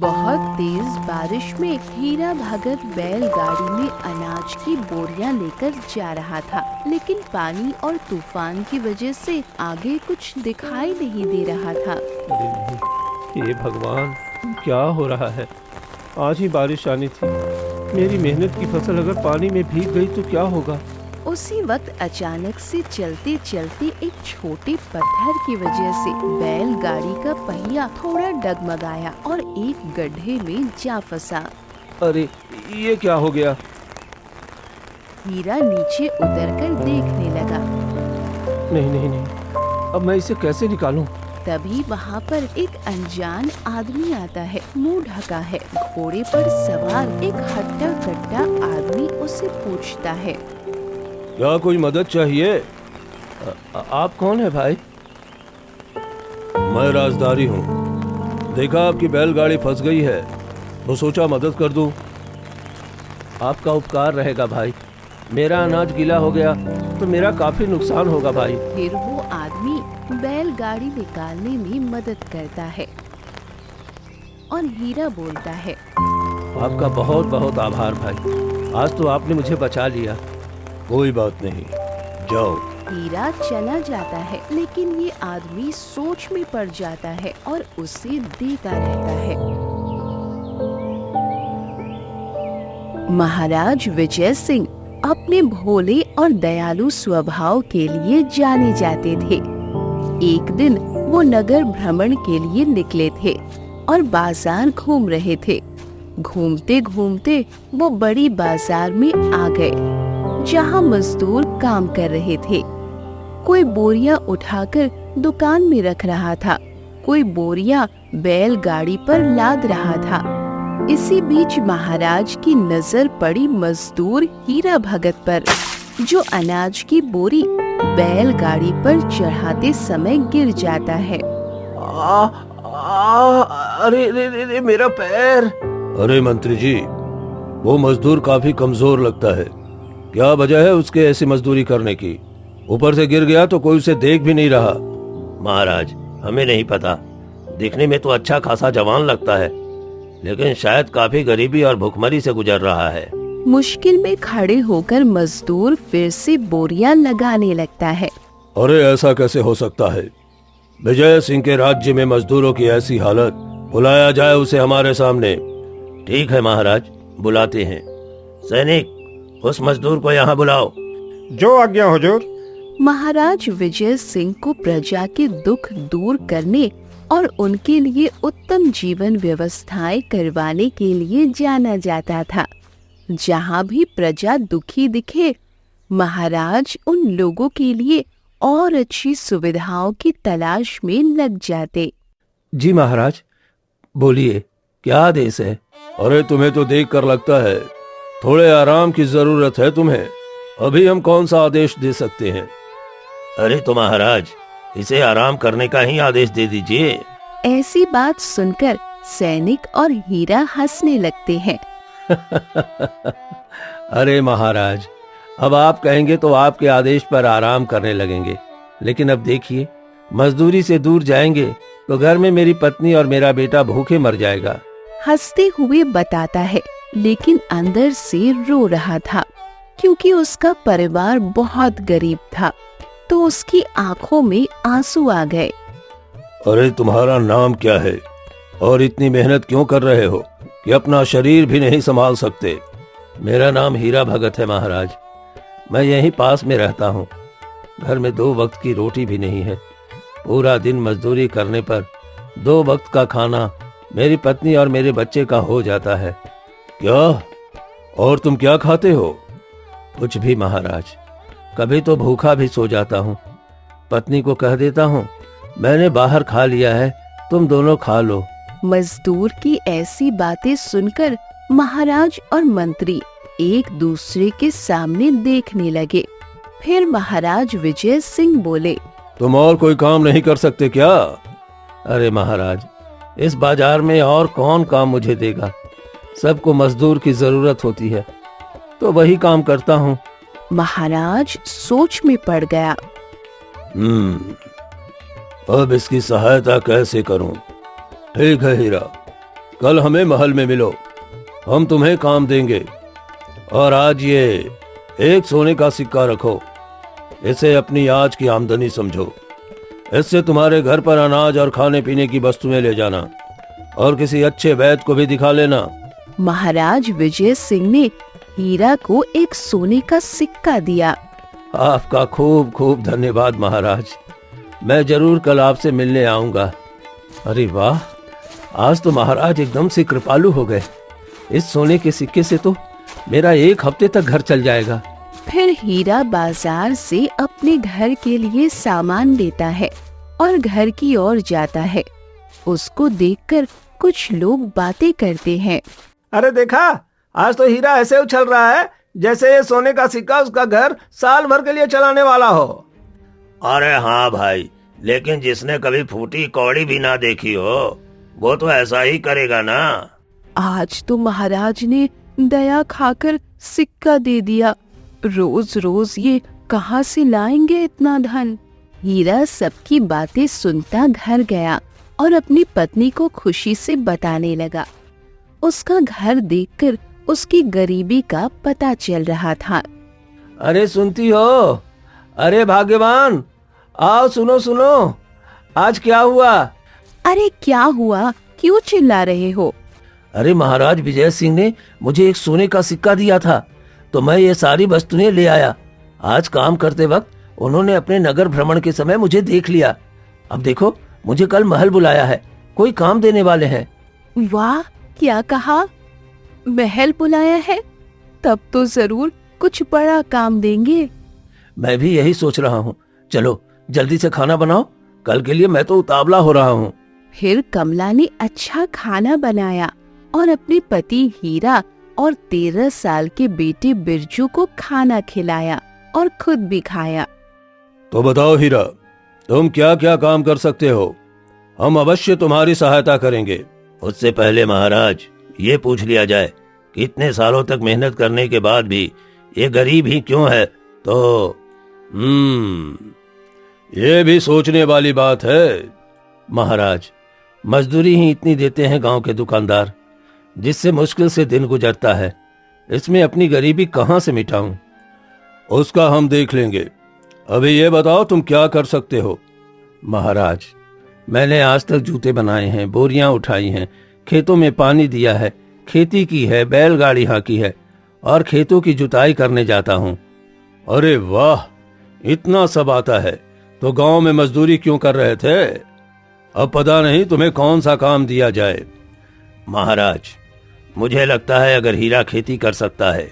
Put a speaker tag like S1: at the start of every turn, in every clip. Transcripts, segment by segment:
S1: बहुत तेज बारिश में हीरा भगत बैलगाड़ी में अनाज की बोरियां लेकर जा रहा था, लेकिन पानी और तूफान की वजह से आगे कुछ दिखाई नहीं दे रहा था।
S2: अरे नहीं, ये भगवान, क्या हो रहा है? आज ही बारिश आनी थी। मेरी मेहनत की फसल अगर पानी में भीग गई तो क्या होगा?
S1: उसी वक्त अचानक से चलते चलते एक छोटे पत्थर की वजह से बैलगाड़ी का पहिया थोड़ा डगमगाया और एक गड्ढे में जा फंसा।
S2: अरे ये क्या हो गया?
S1: हीरा नीचे उतरकर देखने लगा।
S2: नहीं नहीं नहीं, अब मैं इसे कैसे निकालूं?
S1: तभी वहाँ पर एक अनजान आदमी आता है, मुंह ढका है। घोड़े पर सवार एक हट्टा कट्टा आदमी उससे पूछता है,
S2: क्या कोई मदद चाहिए? आप कौन है भाई? मैं राजदारी हूँ। देखा आपकी बैलगाड़ी फंस गई है तो सोचा मदद कर दूं। आपका उपकार रहेगा भाई। मेरा अनाज गीला हो गया तो मेरा काफी नुकसान होगा भाई।
S1: फिर वो आदमी बैलगाड़ी निकालने में मदद करता है और हीरा बोलता है,
S2: आपका बहुत बहुत आभार भाई। आज तो आपने मुझे बचा लिया। कोई बात नहीं, जाओ।
S1: हीरा चला जाता है, लेकिन ये आदमी सोच में पड़ जाता है और उसे देखता रहता है। महाराज विजय सिंह अपने भोले और दयालु स्वभाव के लिए जाने जाते थे। एक दिन वो नगर भ्रमण के लिए निकले थे और बाजार घूम रहे थे। घूमते घूमते वो बड़ी बाजार में आ गए, जहाँ मजदूर काम कर रहे थे। कोई बोरियां उठाकर दुकान में रख रहा था, कोई बोरियां बैलगाड़ी पर लाद रहा था। इसी बीच महाराज की नजर पड़ी मजदूर हीरा भगत पर, जो अनाज की बोरी बैलगाड़ी पर चढ़ाते समय गिर जाता है।
S2: अरे रे रे रे, मेरा पैर! अरे मंत्री जी, वो मजदूर काफी कमजोर लगता है। क्या वजह है उसके ऐसी मजदूरी करने की? ऊपर से गिर गया तो कोई उसे देख भी नहीं रहा। महाराज, हमें नहीं पता। दिखने में तो अच्छा खासा जवान लगता है, लेकिन शायद काफी गरीबी और भुखमरी से गुजर रहा है।
S1: मुश्किल में खड़े होकर मजदूर फिर से बोरियां लगाने लगता है।
S2: अरे ऐसा कैसे हो सकता है? विजय सिंह के राज्य में मजदूरों की ऐसी हालत। बुलाया जाए उसे हमारे सामने। ठीक है महाराज, बुलाते हैं। सैनिक, उस मजदूर को यहाँ बुलाओ।
S3: जो आज्ञा हुजूर।
S1: महाराज विजय सिंह को प्रजा के दुख दूर करने और उनके लिए उत्तम जीवन व्यवस्थाएं करवाने के लिए जाना जाता था। जहाँ भी प्रजा दुखी दिखे, महाराज उन लोगों के लिए और अच्छी सुविधाओं की तलाश में लग जाते।
S2: जी महाराज, बोलिए, क्या आदेश है? अरे तुम्हें तो देख कर लगता है थोड़े आराम की जरूरत है तुम्हें। अभी हम कौन सा आदेश दे सकते हैं? अरे तो महाराज, इसे आराम करने का ही आदेश दे दीजिए।
S1: ऐसी बात सुनकर सैनिक और हीरा हंसने लगते हैं।
S2: अरे महाराज, अब आप कहेंगे तो आपके आदेश पर आराम करने लगेंगे, लेकिन अब देखिए, मजदूरी से दूर जाएंगे तो घर में मेरी पत्नी और मेरा बेटा भूखे मर जाएगा।
S1: हंसते हुए बताता है, लेकिन अंदर से रो रहा था, क्योंकि उसका परिवार बहुत गरीब था। तो उसकी आंखों में आंसू आ गए।
S2: अरे तुम्हारा नाम क्या है और इतनी मेहनत क्यों कर रहे हो कि अपना शरीर भी नहीं संभाल सकते? मेरा नाम हीरा भगत है महाराज। मैं यहीं पास में रहता हूँ। घर में 2 वक्त की रोटी भी नहीं है। पूरा दिन मजदूरी करने पर 2 वक्त का खाना मेरी पत्नी और मेरे बच्चे का हो जाता है। क्या? और तुम क्या खाते हो? कुछ भी महाराज। कभी तो भूखा भी सो जाता हूँ। पत्नी को कह देता हूँ, मैंने बाहर खा लिया है, तुम दोनों खा लो।
S1: मजदूर की ऐसी बातें सुनकर महाराज और मंत्री एक दूसरे के सामने देखने लगे। फिर महाराज विजय सिंह बोले,
S2: तुम और कोई काम नहीं कर सकते क्या? अरे महाराज, इस बाजार में और कौन काम मुझे देगा? सबको मजदूर की जरूरत होती है, तो वही काम करता हूँ।
S1: महाराज सोच में पड़ गया।
S2: अब इसकी सहायता कैसे करूं? ठीक है हीरा, कल हमें महल में मिलो, हम तुम्हें काम देंगे। और आज ये एक सोने का सिक्का रखो, इसे अपनी आज की आमदनी समझो। इससे तुम्हारे घर पर अनाज और खाने पीने की वस्तुएं ले जाना और किसी अच्छे वैद्य को भी दिखा लेना।
S1: महाराज विजय सिंह ने हीरा को एक सोने का सिक्का दिया।
S2: आपका खूब खूब धन्यवाद महाराज, मैं जरूर कल आपसे मिलने आऊंगा। अरे वाह, आज तो महाराज एकदम से कृपालु हो गए। इस सोने के सिक्के से तो मेरा एक हफ्ते तक घर चल जाएगा।
S1: फिर हीरा बाजार से अपने घर के लिए सामान लेता है और घर की ओर जाता है। उसको देखकर कुछ लोग बातें करते हैं।
S3: अरे देखा, आज तो हीरा ऐसे उछल रहा है जैसे ये सोने का सिक्का उसका घर साल भर के लिए चलाने वाला हो।
S2: अरे हाँ भाई, लेकिन जिसने कभी फूटी कौड़ी भी ना देखी हो वो तो ऐसा ही करेगा ना।
S1: आज तो महाराज ने दया खाकर सिक्का दे दिया। रोज रोज ये कहाँ से लाएंगे इतना धन। हीरा सबकी बातें सुनता घर गया और अपनी पत्नी को खुशी से बताने लगा। उसका घर देखकर उसकी गरीबी का पता चल रहा था।
S2: अरे सुनती हो? अरे भाग्यवान, आओ सुनो सुनो, आज क्या हुआ?
S1: अरे क्या हुआ, क्यों चिल्ला रहे हो?
S2: अरे महाराज विजय सिंह ने मुझे एक सोने का सिक्का दिया था, तो मैं ये सारी वस्तुएं ले आया। आज काम करते वक्त उन्होंने अपने नगर भ्रमण के समय मुझे देख लिया। अब देखो, मुझे कल महल बुलाया है, कोई काम देने वाले हैं।
S1: वाह, क्या कहा? महल बुलाया है? तब तो जरूर कुछ बड़ा काम देंगे।
S2: मैं भी यही सोच रहा हूँ। चलो जल्दी से खाना बनाओ, कल के लिए मैं तो उतावला हो रहा हूँ।
S1: फिर कमला ने अच्छा खाना बनाया और अपने पति हीरा और 13 साल के बेटे बिरजू को खाना खिलाया और खुद भी खाया।
S2: तो बताओ हीरा, तुम क्या क्या काम कर सकते हो? हम अवश्य तुम्हारी सहायता करेंगे। उससे पहले महाराज ये पूछ लिया जाए कि इतने सालों तक मेहनत करने के बाद भी ये गरीब ही क्यों है? तो ये भी सोचने वाली बात है। महाराज, मजदूरी ही इतनी देते हैं गांव के दुकानदार, जिससे मुश्किल से दिन गुजरता है। इसमें अपनी गरीबी कहां से मिटाऊं? उसका हम देख लेंगे। अभी ये बताओ तुम क्या कर सकते हो? महाराज, मैंने आज तक जूते बनाए हैं, बोरियां उठाई हैं, खेतों में पानी दिया है, खेती की है, बैलगाड़ी हाँकी है और खेतों की जुताई करने जाता हूँ। अरे वाह, इतना सब आता है तो गांव में मजदूरी क्यों कर रहे थे? अब पता नहीं तुम्हें कौन सा काम दिया जाए। महाराज, मुझे लगता है अगर हीरा खेती कर सकता है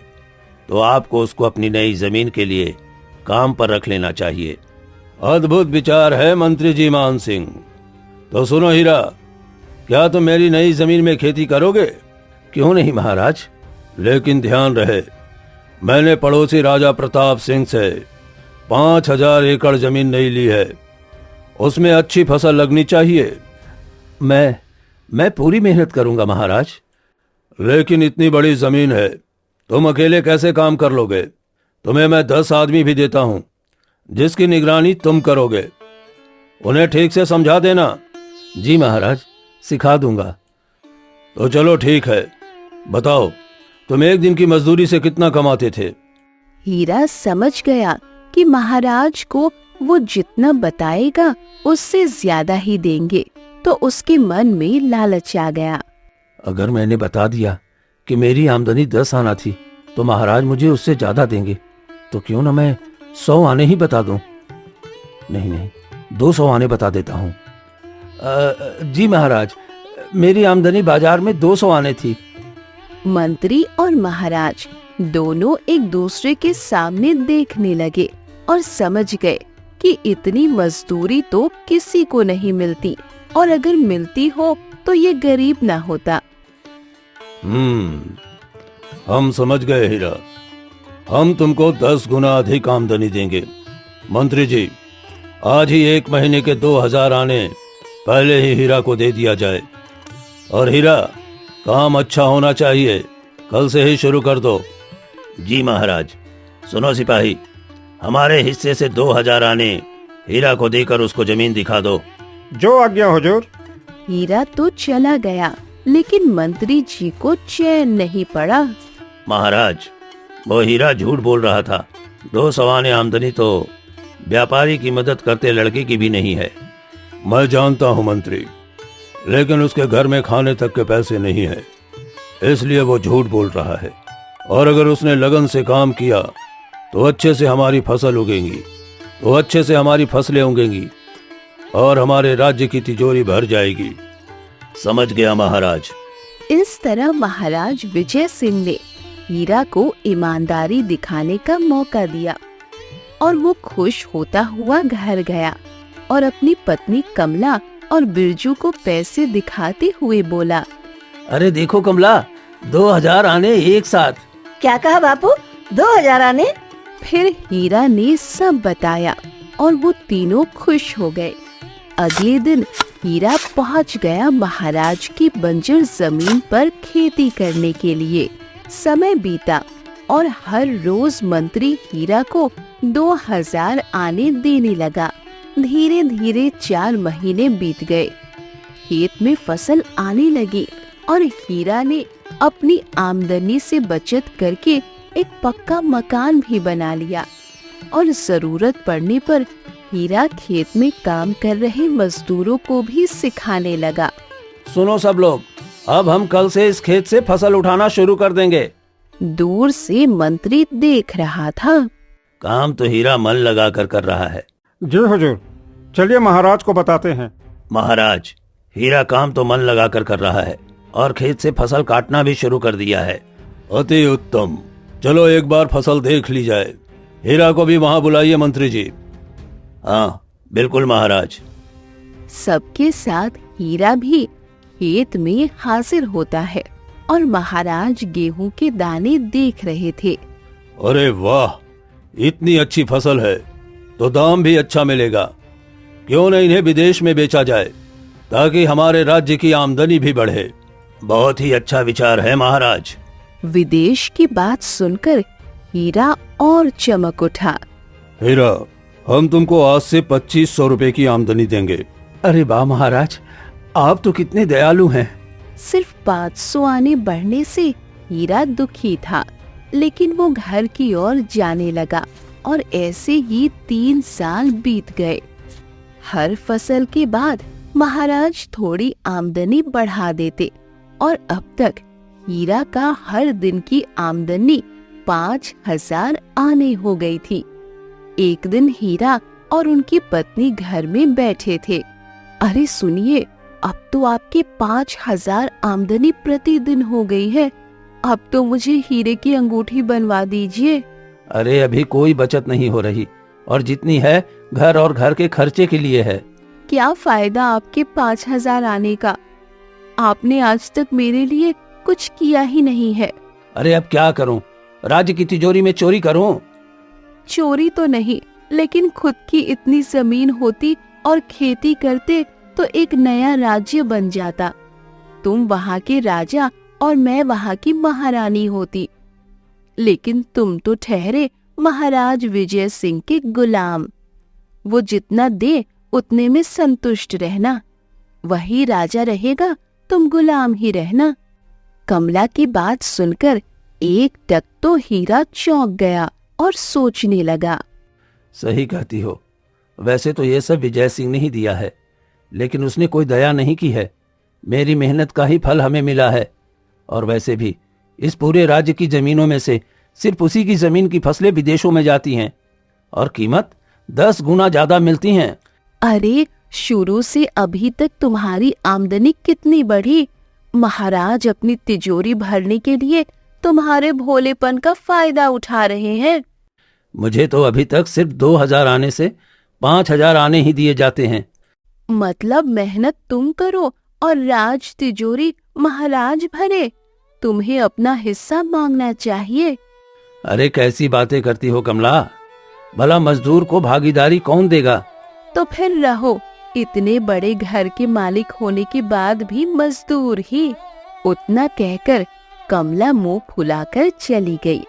S2: तो आपको उसको अपनी नई जमीन के लिए काम पर रख लेना चाहिए। अद्भुत विचार है मंत्री जी मान सिंह। तो सुनो हीरा, क्या तुम मेरी नई जमीन में खेती करोगे? क्यों नहीं महाराज, लेकिन ध्यान रहे, मैंने पड़ोसी राजा प्रताप सिंह से 5000 एकड़ जमीन नहीं ली है। उसमें अच्छी फसल लगनी चाहिए। मैं पूरी मेहनत करूंगा महाराज। लेकिन इतनी बड़ी जमीन है, तुम अकेले कैसे काम कर लोगे? तुम्हें मैं 10 आदमी भी देता हूं जिसकी निगरानी तुम करोगे। उन्हें ठीक से समझा देना। जी महाराज, सिखा दूंगा। तो चलो ठीक है, बताओ तुम एक दिन की मजदूरी से कितना कमाते थे?
S1: हीरा समझ गया कि महाराज को वो जितना बताएगा उससे ज्यादा ही देंगे, तो उसके मन में लालच आ गया।
S2: अगर मैंने बता दिया कि मेरी आमदनी 10 आना थी तो महाराज मुझे उससे ज्यादा देंगे, तो क्यों ना मैं 100 आने ही बता दूं? नहीं, 200 आने बता देता हूँ। जी महाराज, मेरी आमदनी बाजार में 200 आने थी।
S1: मंत्री और महाराज दोनों एक दूसरे के सामने देखने लगे और समझ गए कि इतनी मजदूरी तो किसी को नहीं मिलती, और अगर मिलती हो तो ये गरीब ना होता।
S2: हम समझ गए हीरा, हम तुमको 10 गुना अधिक आमदनी देंगे। मंत्री जी, आज ही 1 महीने के 2000 आने पहले ही हीरा को दे दिया जाए। और हीरा, काम अच्छा होना चाहिए, कल से ही शुरू कर दो। जी महाराज। सुनो सिपाही, हमारे हिस्से से 2000 आने हीरा को देकर उसको जमीन दिखा दो।
S3: जो आज्ञा हुजूर।
S1: हीरा तो चला गया लेकिन मंत्री जी को चैन नहीं पड़ा।
S2: महाराज, वो हीरा झूठ बोल रहा था। 2 सवाने आमदनी तो व्यापारी की मदद करते लड़के की भी नहीं है। मैं जानता हूँ मंत्री, लेकिन उसके घर में खाने तक के पैसे नहीं है, इसलिए वो झूठ बोल रहा है। और अगर उसने लगन से काम किया तो अच्छे से हमारी फसल उगेगी, तो अच्छे से हमारी फसलें उगेंगी और हमारे राज्य की तिजोरी भर जाएगी। समझ गया महाराज।
S1: इस तरह महाराज विजय सिंह ने हीरा को ईमानदारी दिखाने का मौका दिया और वो खुश होता हुआ घर गया और अपनी पत्नी कमला और बिरजू को पैसे दिखाते हुए बोला,
S2: अरे देखो कमला, 2000 आने एक साथ।
S4: क्या कहा बापू? 2000 आने?
S1: फिर हीरा ने सब बताया और वो तीनों खुश हो गए। अगले दिन हीरा पहुंच गया महाराज की बंजर जमीन पर खेती करने के लिए। समय बीता और हर रोज मंत्री हीरा को 2000 आने देने लगा। धीरे धीरे 4 महीने बीत गए। खेत में फसल आने लगी और हीरा ने अपनी आमदनी से बचत करके एक पक्का मकान भी बना लिया और जरूरत पड़ने पर हीरा खेत में काम कर रहे मजदूरों को भी सिखाने लगा।
S2: सुनो सब लोग, अब हम कल से इस खेत से फसल उठाना शुरू कर देंगे।
S1: दूर से मंत्री देख रहा था।
S2: काम तो हीरा मन लगा कर रहा है।
S3: जी हुजूर, चलिए महाराज को बताते हैं।
S2: महाराज, हीरा काम तो मन लगा कर रहा है और खेत से फसल काटना भी शुरू कर दिया है। अति उत्तम, चलो एक बार फसल देख ली जाए। हीरा को भी वहाँ बुलाइए मंत्री जी। हाँ बिल्कुल महाराज।
S1: सबके साथ हीरा भी खेत में हाजिर होता है और महाराज गेहूं के दाने देख रहे थे।
S2: अरे वाह, इतनी अच्छी फसल है तो दाम भी अच्छा मिलेगा। क्यों न इन्हें विदेश में बेचा जाए ताकि हमारे राज्य की आमदनी भी बढ़े। बहुत ही अच्छा विचार है महाराज।
S1: विदेश की बात सुनकर हीरा और चमक उठा।
S2: हीरा, हम तुमको आज से 2500 रुपए की आमदनी देंगे। अरे वाह महाराज, आप तो कितने दयालु हैं।
S1: सिर्फ 500 आने बढ़ने से हीरा दुखी था, लेकिन वो घर की ओर जाने लगा और ऐसे ही 3 साल बीत गए। हर फसल के बाद महाराज थोड़ी आमदनी बढ़ा देते और अब तक हीरा का हर दिन की आमदनी 5000 आने हो गई थी। एक दिन हीरा और उनकी पत्नी घर में बैठे थे। अरे सुनिए, अब तो आपके 5000 आमदनी प्रतिदिन हो गई है। अब तो मुझे हीरे की अंगूठी बनवा दीजिए।
S2: अरे अभी कोई बचत नहीं हो रही और जितनी है घर और घर के खर्चे के लिए है।
S1: क्या फायदा आपके 5000 आने का? आपने आज तक मेरे लिए कुछ किया ही नहीं है।
S2: अरे अब क्या करूं? राज्य की तिजोरी में चोरी करूं?
S1: चोरी तो नहीं, लेकिन खुद की इतनी जमीन होती और खेती करते तो एक नया राज्य बन जाता। तुम वहाँ के राजा और मैं वहाँ की महारानी होती। लेकिन तुम तो ठहरे महाराज विजय सिंह के गुलाम। वो जितना दे उतने में संतुष्ट रहना। वही राजा रहेगा, तुम गुलाम ही रहना। कमला की बात सुनकर एक टक तो हीरा चौंक गया और सोचने लगा।
S2: सही कहती हो। वैसे तो ये सब विजय सिंह ने ही दिया है, लेकिन उसने कोई दया नहीं की है। मेरी मेहनत का ही फल हमें मिला है। और वैसे भी इस पूरे राज्य की जमीनों में से सिर्फ उसी की जमीन की फसलें विदेशों में जाती हैं और कीमत 10 गुना ज्यादा मिलती हैं।
S1: अरे शुरू से अभी तक तुम्हारी आमदनी कितनी बढ़ी? महाराज अपनी तिजोरी भरने के लिए तुम्हारे भोलेपन का फायदा उठा रहे हैं।
S2: मुझे तो अभी तक सिर्फ 2000 आने से 5000 आने ही दिए जाते हैं।
S1: मतलब मेहनत तुम करो और राज तिजोरी महाराज भरे। तुम्हें अपना हिस्सा मांगना चाहिए।
S2: अरे कैसी बातें करती हो कमला? भला मजदूर को भागीदारी कौन देगा?
S1: तो फिर रहो, इतने बड़े घर के मालिक होने के बाद भी मजदूर ही। उतना कहकर कमला मुंह फुलाकर चली गई।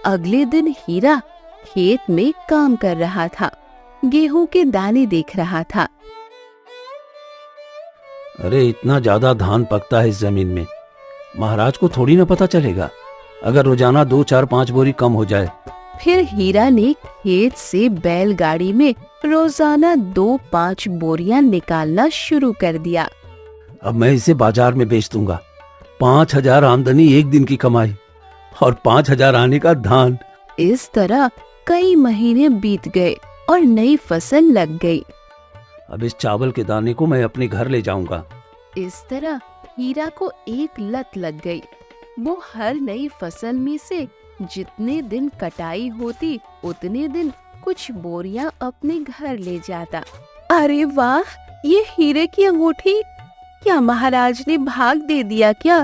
S1: अगले दिन हीरा खेत में काम कर रहा था, गेहूं के दाने देख रहा था।
S2: अरे इतना ज्यादा धान पकता है इस जमीन में, महाराज को थोड़ी ना पता चलेगा अगर रोजाना 2-4-5 बोरी कम हो जाए।
S1: फिर हीरा ने खेत से बैलगाड़ी में रोजाना 2-5 बोरियां निकालना शुरू कर दिया।
S2: अब मैं इसे बाजार में बेच दूंगा। 5,000 आमदनी एक दिन की कमाई और 5,000 आने का धान।
S1: इस तरह कई महीने बीत गए और नई फसल लग गई।
S2: अब इस चावल के दाने को मैं अपने घर ले जाऊंगा।
S1: इस तरह हीरा को एक लत लग गई। वो हर नई फसल में से जितने दिन कटाई होती उतने दिन कुछ बोरियां अपने घर ले जाता। अरे वाह, ये हीरे की अंगूठी क्या महाराज ने भाग दे दिया क्या?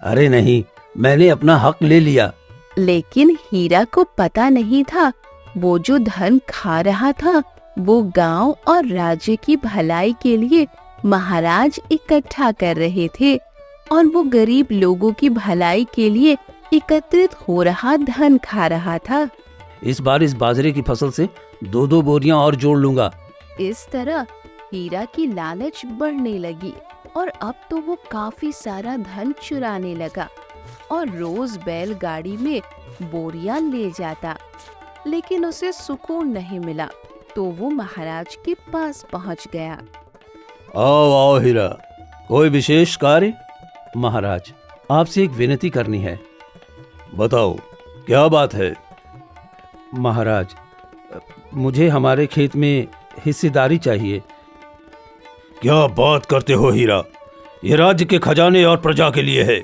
S2: अरे नहीं, मैंने अपना हक ले लिया।
S1: लेकिन हीरा को पता नहीं था वो जो धन खा रहा था वो गांव और राज्य की भलाई के लिए महाराज इकट्ठा कर रहे थे और वो गरीब लोगों की भलाई के लिए एकत्रित हो रहा धन खा रहा था।
S2: इस बार इस बाजरे की फसल से 2-2 बोरियां और जोड़ लूंगा।
S1: इस तरह हीरा की लालच बढ़ने लगी और अब तो वो काफी सारा धन चुराने लगा और रोज बैलगाड़ी में बोरियां ले जाता। लेकिन उसे सुकून नहीं मिला तो वो महाराज के पास पहुंच गया।
S2: आओ आओ हीरा, कोई विशेष कार्य? महाराज, आपसे एक विनती करनी है। बताओ, क्या बात है? महाराज, मुझे हमारे खेत में हिस्सेदारी चाहिए। क्या बात करते हो हीरा, ये राज्य के खजाने और प्रजा के लिए है,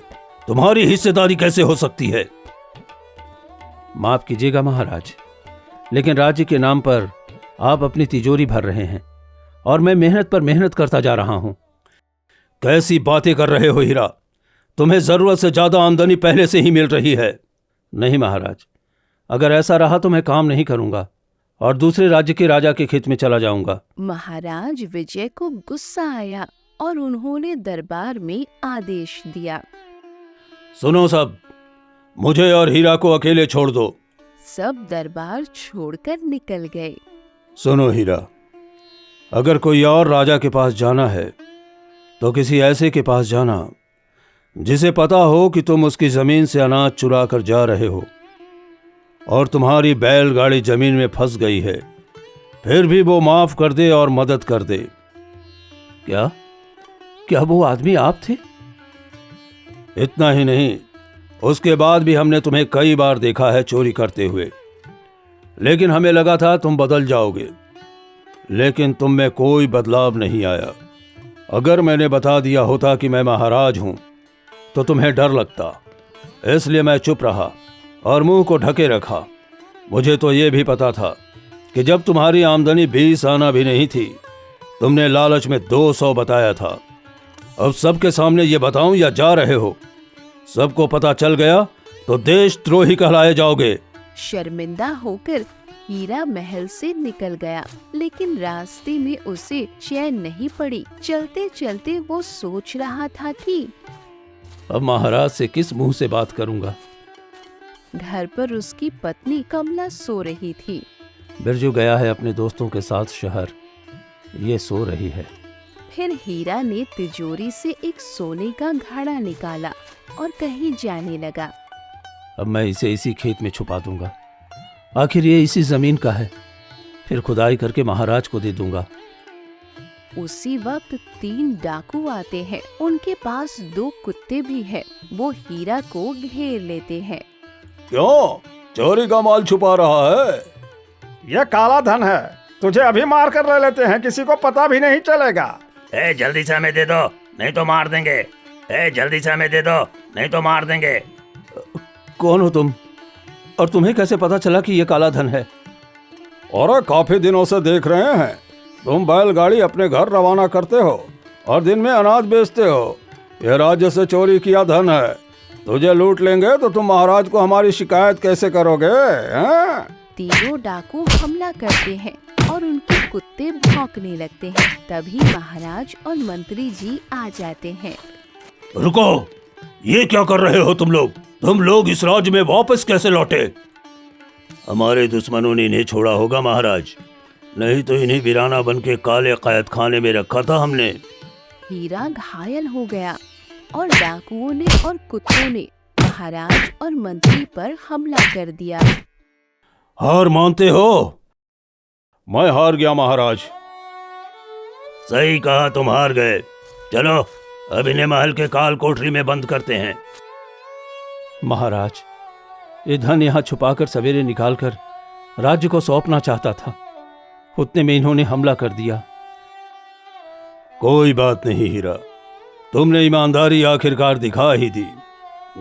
S2: तुम्हारी हिस्सेदारी कैसे हो सकती है? माफ कीजिएगा महाराज, लेकिन राज्य के नाम पर आप अपनी तिजोरी भर रहे हैं और मैं मेहनत पर मेहनत करता जा रहा हूं। कैसी बातें कर रहे हो हीरा, तुम्हें जरूरत से ज्यादा आमदनी पहले से ही मिल रही है। नहीं महाराज, अगर ऐसा रहा तो मैं काम नहीं करूंगा और दूसरे राज्य के राजा के खेत में चला जाऊंगा।
S1: महाराज विजय को गुस्सा आया और उन्होंने दरबार में आदेश दिया।
S2: सुनो सब, मुझे और हीरा को अकेले छोड़ दो।
S1: सब दरबार छोड़कर निकल गए।
S2: सुनो हीरा, अगर कोई और राजा के पास जाना है तो किसी ऐसे के पास जाना जिसे पता हो कि तुम उसकी जमीन से अनाज चुरा कर जा रहे हो और तुम्हारी बैलगाड़ी जमीन में फंस गई है, फिर भी वो माफ कर दे और मदद कर दे। क्या क्या वो आदमी आप थे? इतना ही नहीं, उसके बाद भी हमने तुम्हें कई बार देखा है चोरी करते हुए, लेकिन हमें लगा था तुम बदल जाओगे, लेकिन तुम में कोई बदलाव नहीं आया। अगर मैंने बता दिया होता कि मैं महाराज हूं तो तुम्हें डर लगता, इसलिए मैं चुप रहा और मुंह को ढके रखा। मुझे तो यह भी पता था कि जब तुम्हारी आमदनी 20 आना भी नहीं थी, तुमने लालच में 200 बताया था। अब सबके सामने ये बताऊं या जा रहे हो? सबको पता चल गया तो देशद्रोही कहलाए जाओगे।
S1: शर्मिंदा होकर हीरा महल से निकल गया, लेकिन रास्ते में उसे चैन नहीं पड़ी। चलते चलते वो सोच रहा था कि
S2: अब महाराज से किस मुंह से बात करूंगा।
S1: घर पर उसकी पत्नी कमला सो रही थी।
S2: बिरजू गया है अपने दोस्तों के साथ शहर, ये सो रही है।
S1: फिर हीरा ने तिजोरी से एक सोने का घड़ा निकाला और कहीं जाने लगा।
S2: अब मैं इसे इसी खेत में छुपा दूंगा, आखिर ये इसी जमीन का है। फिर खुदाई करके महाराज को दे दूंगा।
S1: उसी वक्त 3 डाकू आते हैं। उनके पास 2 कुत्ते भी हैं। वो हीरा को घेर लेते हैं।
S2: क्यों चोरी का माल छुपा रहा है?
S3: यह काला धन है, तुझे अभी मार कर ले लेते हैं, किसी को पता भी नहीं चलेगा।
S2: जल्दी से हमें दे दो, नहीं तो मार देंगे। जल्दी से हमें दे दो, नहीं तो मार देंगे। कौन हो तुम और तुम्हें कैसे पता चला कि यह काला धन है?
S3: और काफी दिनों से देख रहे हैं, तुम बैलगाड़ी अपने घर रवाना करते हो और दिन में अनाज बेचते हो। यह राज्य से चोरी किया धन है, तुझे लूट लेंगे तो तुम महाराज को हमारी शिकायत कैसे करोगे?
S1: तीनों डाकू हमला करते हैं और उनके कुत्ते भौंकने लगते हैं। तभी महाराज और मंत्री जी आ जाते हैं।
S2: रुको, ये क्या कर रहे हो तुम लोग? तुम लोग इस राज्य में वापस कैसे लौटे? हमारे दुश्मनों ने इन्हें छोड़ा होगा महाराज, नहीं तो इन्हें वीराना बन के काले कैद खाने में रखा था हमने।
S1: हीरा घायल हो गया और डाकुओं ने और कुत्तों ने महाराज और मंत्री पर हमला कर दिया।
S2: हार मानते हो?
S3: मैं हार गया महाराज।
S2: सही कहा, तुम हार गए। चलो अब इन्हें महल के काल कोठरी में बंद करते हैं।
S3: महाराज, ये धन यहाँ छुपाकर सवेरे निकालकर राज्य को सौंपना चाहता था, उतने में इन्होंने हमला कर दिया।
S2: कोई बात नहीं हीरा, तुमने ईमानदारी आखिरकार दिखा ही दी।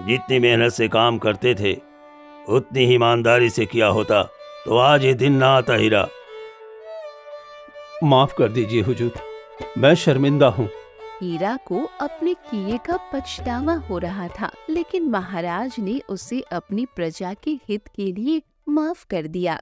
S2: जितनी मेहनत से काम करते थे उतनी ही ईमानदारी से किया होता तो आज ये दिन ना आता हीरा।
S3: माफ कर दीजिए हुजूर, मैं शर्मिंदा हूँ।
S1: हीरा को अपने किए का पछतावा हो रहा था, लेकिन महाराज ने उसे अपनी प्रजा के हित के लिए माफ कर दिया।